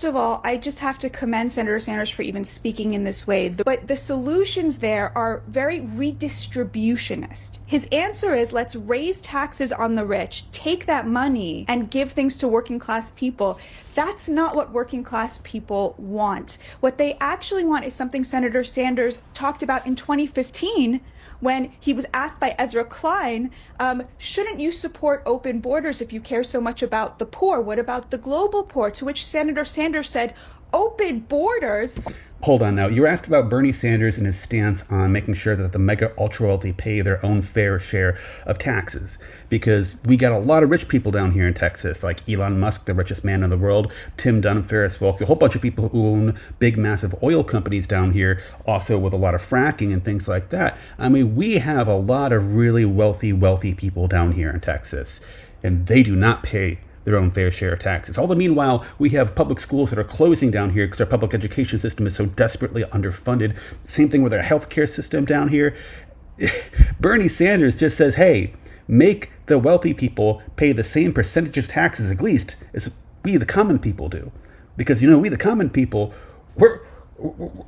First of all, I just have to commend Senator Sanders for even speaking in this way. But the solutions there are very redistributionist. His answer is let's raise taxes on the rich, take that money and give things to working class people. That's not what working class people want. What they actually want is something Senator Sanders talked about in 2015 when he was asked by Ezra Klein, shouldn't you support open borders if you care so much about the poor? What about the global poor? To which Senator Sanders said, open borders. Hold on now. You were asked about Bernie Sanders and his stance on making sure that the mega ultra wealthy pay their own fair share of taxes. Because we got a lot of rich people down here in Texas, like Elon Musk, the richest man in the world, Tim Dunn, Ferris Wilks, a whole bunch of people who own big, massive oil companies down here, also with a lot of fracking and things like that. I mean, we have a lot of really wealthy people down here in Texas, and they do not pay their own fair share of taxes. All the meanwhile, we have public schools that are closing down here because our public education system is so desperately underfunded. Same thing with our healthcare system down here. Bernie Sanders just says, hey, make the wealthy people pay the same percentage of taxes, at least, as we, the common people, do. Because, we, the common people,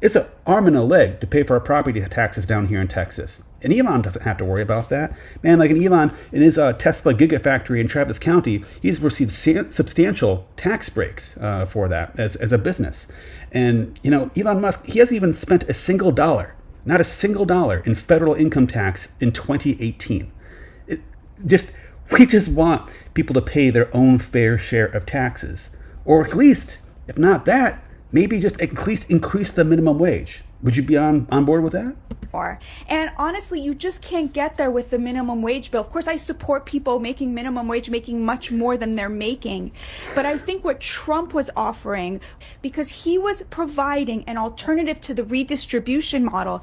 it's an arm and a leg to pay for our property taxes down here in Texas. And Elon doesn't have to worry about that. Man, like Elon, in his Tesla Gigafactory in Travis County, he's received substantial tax breaks for that as a business. And, Elon Musk, he hasn't even spent a single dollar, not a single dollar in federal income tax in 2018. We just want people to pay their own fair share of taxes. Or at least, if not that, maybe just at least increase the minimum wage. Would you be on board with that? And honestly, you just can't get there with the minimum wage bill. Of course, I support people making minimum wage, making much more than they're making. But I think what Trump was offering, because he was providing an alternative to the redistribution model.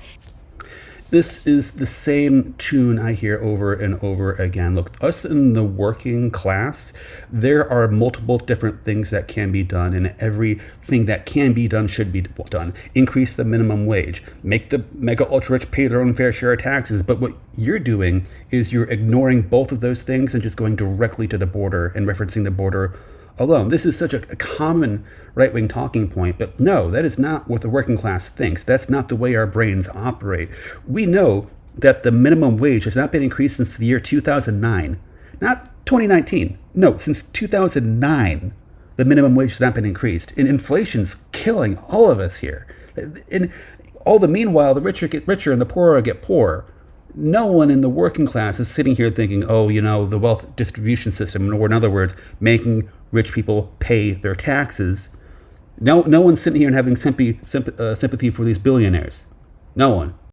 This is the same tune I hear over and over again. Look, us in the working class, there are multiple different things that can be done, and everything that can be done should be done. Increase the minimum wage, make the mega ultra rich pay their own fair share of taxes. But what you're doing is you're ignoring both of those things and just going directly to the border and referencing the border alone. This is such a common right-wing talking point, but no, that is not what the working class thinks. That's not the way our brains operate. We know that the minimum wage has not been increased since the year 2009, not 2019. No, since 2009, the minimum wage has not been increased. And inflation's killing all of us here. And all the meanwhile, the richer get richer and the poorer get poorer. No one in the working class is sitting here thinking, the wealth distribution system, or in other words, making rich people pay their taxes. No one's sitting here and having sympathy for these billionaires. No one.